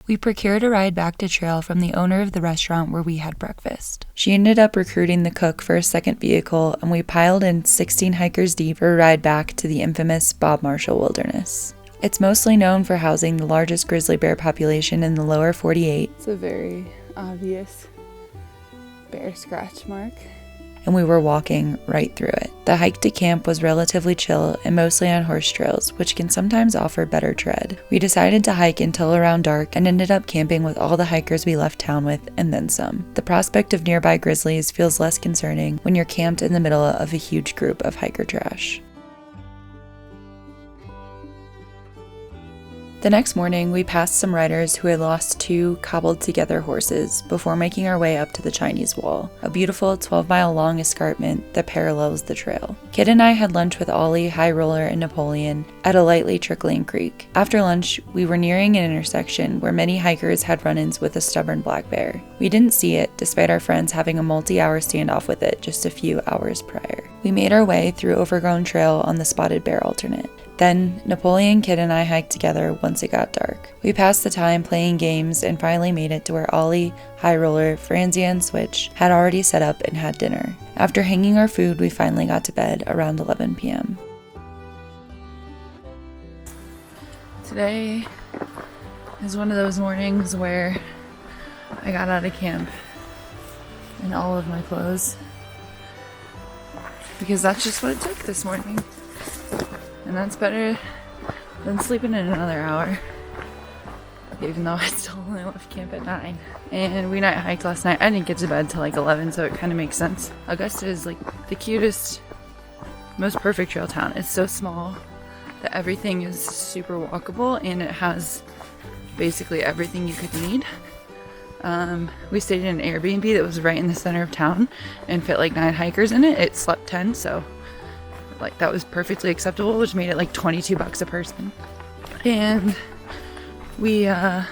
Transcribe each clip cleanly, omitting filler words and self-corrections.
We procured a ride back to trail from the owner of the restaurant where we had breakfast. She ended up recruiting the cook for a second vehicle, and we piled in 16 hikers deep for a ride back to the infamous Bob Marshall Wilderness. It's mostly known for housing the largest grizzly bear population in the lower 48. It's a very obvious bear scratch mark. And we were walking right through it. The hike to camp was relatively chill and mostly on horse trails, which can sometimes offer better tread. We decided to hike until around dark and ended up camping with all the hikers we left town with and then some. The prospect of nearby grizzlies feels less concerning when you're camped in the middle of a huge group of hiker trash. The next morning, we passed some riders who had lost 2 cobbled-together horses before making our way up to the Chinese Wall, a beautiful 12-mile-long escarpment that parallels the trail. Kid and I had lunch with Ollie, High Roller, and Napoleon at a lightly trickling creek. After lunch, we were nearing an intersection where many hikers had run-ins with a stubborn black bear. We didn't see it, despite our friends having a multi-hour standoff with it just a few hours prior. We made our way through overgrown trail on the spotted bear alternate. Then, Napoleon, Kid, and I hiked together once it got dark. We passed the time playing games and finally made it to where Ollie, High Roller, Franzia, and Switch had already set up and had dinner. After hanging our food, we finally got to bed around 11 p.m. Today is one of those mornings where I got out of camp in all of my clothes, because that's just what it took this morning. And that's better than sleeping in another hour, even though I still only left camp at 9. And we night hiked last night. I didn't get to bed till like 11, so it kind of makes sense. Augusta is like the cutest, most perfect trail town. It's so small that everything is super walkable, and it has basically everything you could need. We stayed in an Airbnb that was right in the center of town and fit like 9 hikers in it. It slept 10, so like that was perfectly acceptable, which made it like $22 a person. And we were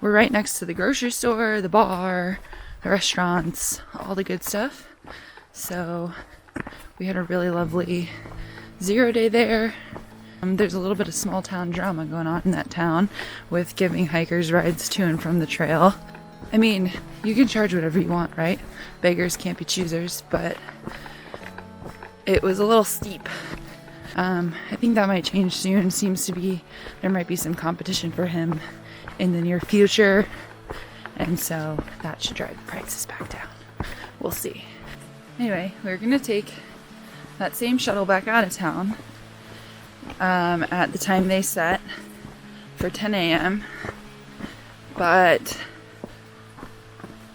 right next to the grocery store, the bar, the restaurants, all the good stuff. So we had a really lovely 0 day there. There's a little bit of small town drama going on in that town with giving hikers rides to and from the trail. I mean, you can charge whatever you want, right? Beggars can't be choosers, but it was a little steep. I think that might change soon. Seems to be there might be some competition for him in the near future, and so that should drive the prices back down. We'll see. Anyway, we're gonna take that same shuttle back out of town at the time they set for 10 a.m. But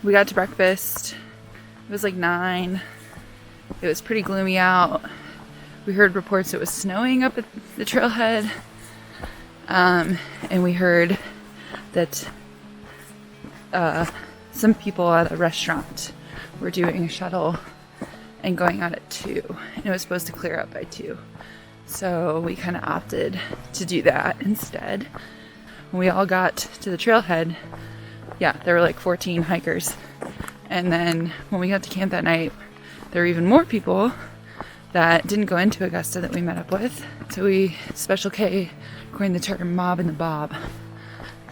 we got to breakfast. It was like 9. It was pretty gloomy out. We heard reports it was snowing up at the trailhead. And we heard that some people at a restaurant were doing a shuttle and going out at 2. And it was supposed to clear up by 2. So we kind of opted to do that instead. When we all got to the trailhead, there were like 14 hikers. And then when we got to camp that night, there were even more people that didn't go into Augusta that we met up with. So we, Special K, coined the term mob in the bob.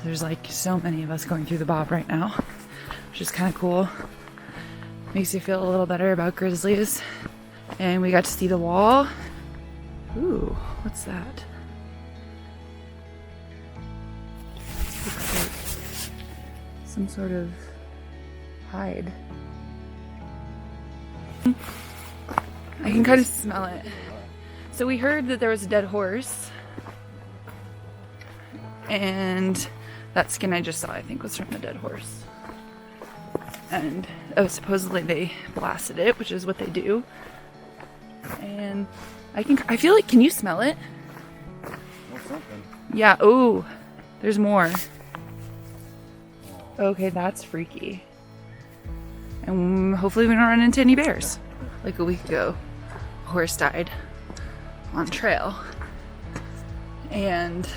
There's like so many of us going through the bob right now, which is kind of cool. Makes you feel a little better about grizzlies. And we got to see the wall. Ooh, what's that? Looks like some sort of hide. I can kind of smell it. So we heard that there was a dead horse, and that skin I just saw, I think, was from the dead horse. And supposedly they blasted it, which is what they do. And I feel like, can you smell it? Yeah. Oh, there's more. Okay, that's freaky. And hopefully we don't run into any bears. Like a week ago, a horse died on trail, and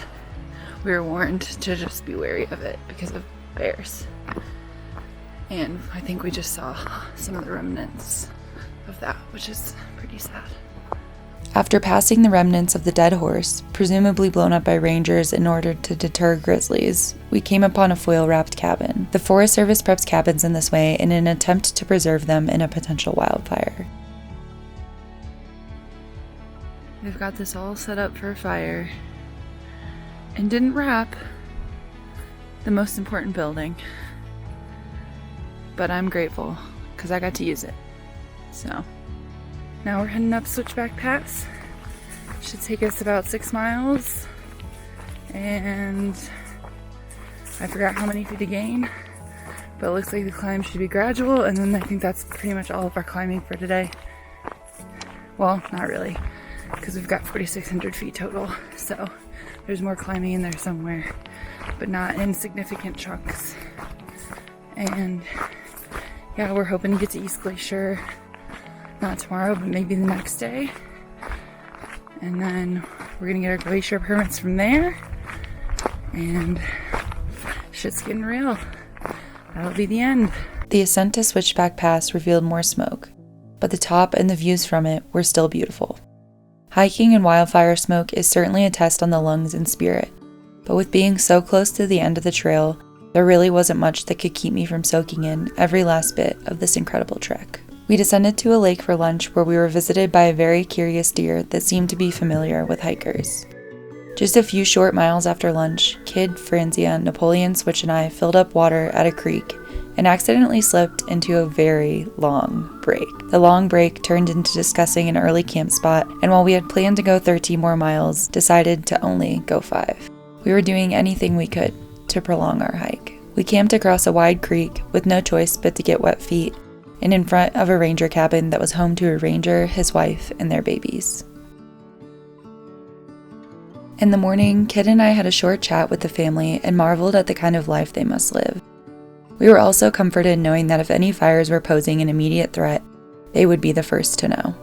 we were warned to just be wary of it because of bears. And I think we just saw some of the remnants of that, which is pretty sad. After passing the remnants of the dead horse, presumably blown up by rangers in order to deter grizzlies, we came upon a foil-wrapped cabin. The Forest Service preps cabins in this way in an attempt to preserve them in a potential wildfire. They've got this all set up for a fire and didn't wrap the most important building. But I'm grateful because I got to use it. So now we're heading up Switchback Pass. Should take us about 6 miles. And I forgot how many feet to gain. But it looks like the climb should be gradual. And then I think that's pretty much all of our climbing for today. Well, not really, because we've got 4,600 feet total. So there's more climbing in there somewhere, but not in significant chunks. And yeah, we're hoping to get to East Glacier, not tomorrow, but maybe the next day. And then we're gonna get our glacier permits from there. And shit's getting real. That'll be the end. The ascent to Switchback Pass revealed more smoke, but the top and the views from it were still beautiful. Hiking in wildfire smoke is certainly a test on the lungs and spirit, but with being so close to the end of the trail, there really wasn't much that could keep me from soaking in every last bit of this incredible trek. We descended to a lake for lunch where we were visited by a very curious deer that seemed to be familiar with hikers. Just a few short miles after lunch, Kid, Franzia, Napoleon, Switch, and I filled up water at a creek and accidentally slipped into a very long break. The long break turned into discussing an early camp spot, and while we had planned to go 13 more miles, decided to only go 5. We were doing anything we could to prolong our hike. We camped across a wide creek with no choice but to get wet feet, and in front of a ranger cabin that was home to a ranger, his wife, and their babies. In the morning, Kid and I had a short chat with the family and marveled at the kind of life they must live. We were also comforted knowing that if any fires were posing an immediate threat, they would be the first to know.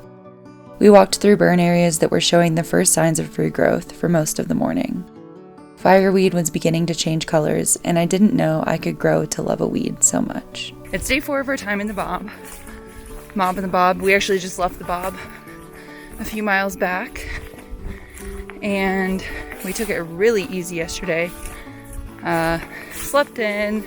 We walked through burn areas that were showing the first signs of regrowth for most of the morning. Fireweed was beginning to change colors, and I didn't know I could grow to love a weed so much. It's day 4 of our time in the Bob. Mob and the Bob. We actually just left the Bob a few miles back, and we took it really easy yesterday. Slept in,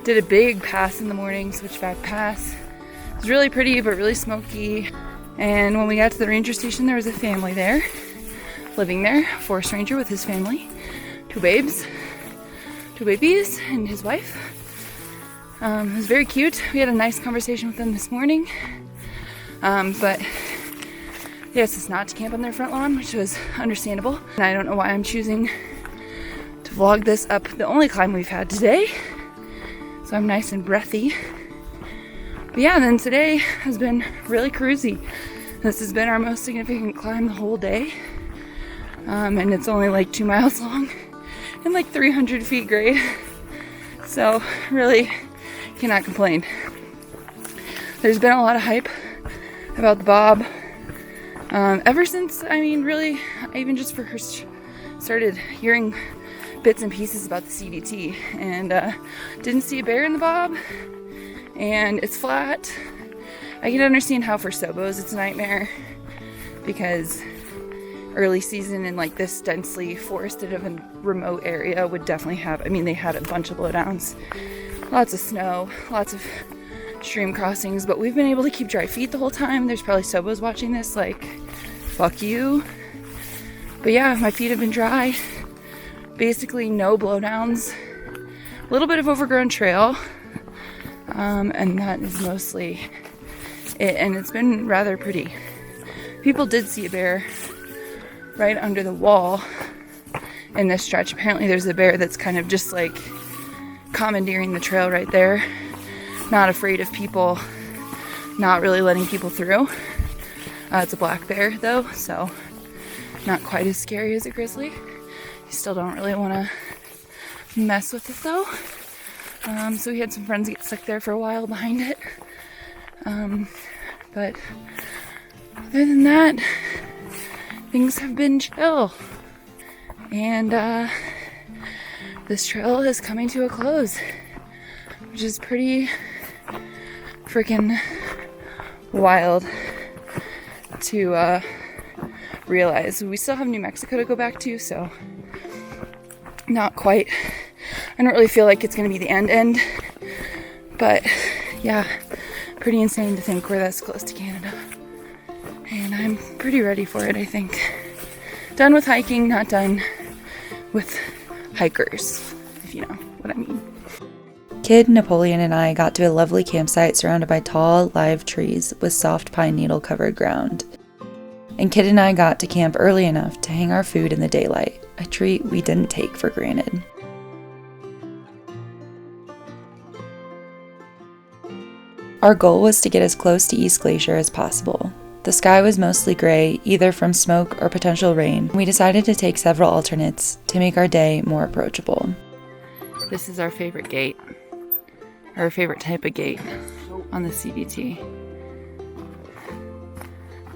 did a big pass in the morning, Switchback Pass. It was really pretty, but really smoky. And when we got to the ranger station, there was a family there, living there, a forest ranger with his family, 2 babies, and his wife. It was very cute. We had a nice conversation with them this morning. But they asked us not to camp on their front lawn, which was understandable. And I don't know why I'm choosing to vlog this up the only climb we've had today. So I'm nice and breathy. But yeah, then today has been really cruisy. This has been our most significant climb the whole day. And it's only like 2 miles long and like 300 feet grade. So really cannot complain. There's been a lot of hype about the Bob. Ever since, really, I even just first started hearing bits and pieces about the CDT, and didn't see a bear in the Bob, and it's flat. I can understand how for Sobos it's a nightmare, because early season in like this densely forested of a remote area would definitely have, they had a bunch of blowdowns, lots of snow, lots of stream crossings, but we've been able to keep dry feet the whole time. There's probably Sobos watching this like, fuck you. But yeah, my feet have been dry. Basically no blowdowns. A little bit of overgrown trail. And that is mostly it. And it's been rather pretty. People did see a bear right under the wall in this stretch. Apparently there's a bear that's kind of just like commandeering the trail right there. Not afraid of people, not really letting people through. It's a black bear though, so not quite as scary as a grizzly. You still don't really want to mess with it though. So we had some friends get stuck there for a while behind it. But other than that, things have been chill. And this trail is coming to a close, which is pretty freaking wild to realize we still have New Mexico to go back to, so not quite. I don't really feel like it's going to be the end, but yeah, pretty insane to think we're this close to Canada. And I'm pretty ready for it, I think. Done with hiking, not done with hikers, if you know what I mean. Kid, Napoleon, and I got to a lovely campsite surrounded by tall, live trees with soft pine needle covered ground. And Kid and I got to camp early enough to hang our food in the daylight, a treat we didn't take for granted. Our goal was to get as close to East Glacier as possible. The sky was mostly gray, either from smoke or potential rain. We decided to take several alternates to make our day more approachable. This is our favorite gate, our favorite type of gate on the CDT.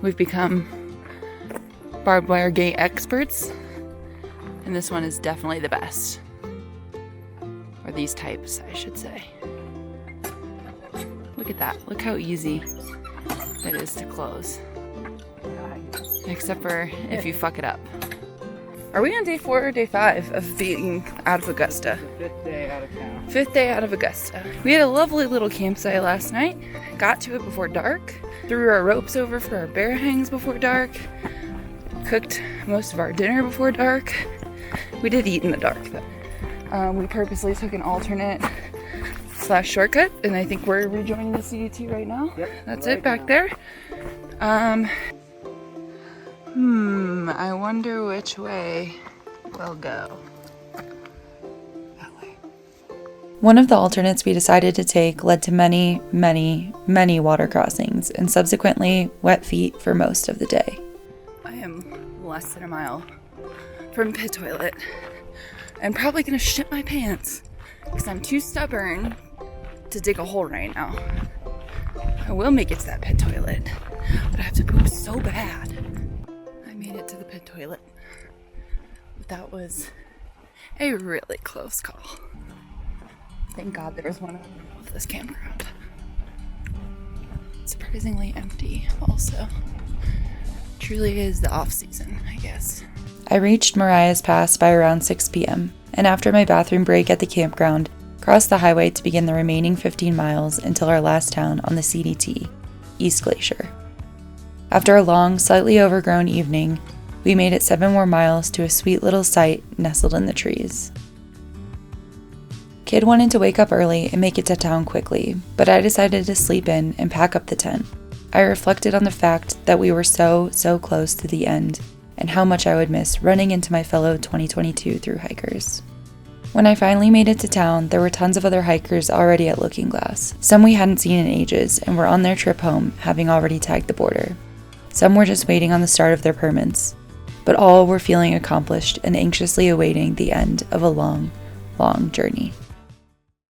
We've become barbed wire gate experts, and this one is definitely the best. Or these types, I should say. Look at that. Look how easy it is to close. Except for if you fuck it up. Are we on day 4 or day 5 of being out of Augusta? The 5th day out of town. 5th day out of Augusta. We had a lovely little campsite last night. Got to it before dark. Threw our ropes over for our bear hangs before dark. Cooked most of our dinner before dark. We did eat in the dark though. We purposely took an alternate / shortcut, and I think we're rejoining the CDT right now. Yep. That's right it back now. there. I wonder which way we'll go. That way. One of the alternates we decided to take led to many, many, many water crossings and subsequently wet feet for most of the day. I am less than a mile from pit toilet. I'm probably gonna shit my pants because I'm too stubborn to dig a hole right now. I will make it to that pit toilet, but I have to poop so bad. I made it to the pit toilet, but that was a really close call. Thank God there was one of this campground. Surprisingly empty also. Truly is the off season, I guess. I reached Mariah's Pass by around 6 p.m., and after my bathroom break at the campground, crossed the highway to begin the remaining 15 miles until our last town on the CDT, East Glacier. After a long, slightly overgrown evening, we made it 7 more miles to a sweet little site nestled in the trees. Kid wanted to wake up early and make it to town quickly, but I decided to sleep in and pack up the tent. I reflected on the fact that we were so close to the end and how much I would miss running into my fellow 2022 thru-hikers. When I finally made it to town, there were tons of other hikers already at Looking Glass. Some we hadn't seen in ages and were on their trip home, having already tagged the border. Some were just waiting on the start of their permits, but all were feeling accomplished and anxiously awaiting the end of a long, long journey.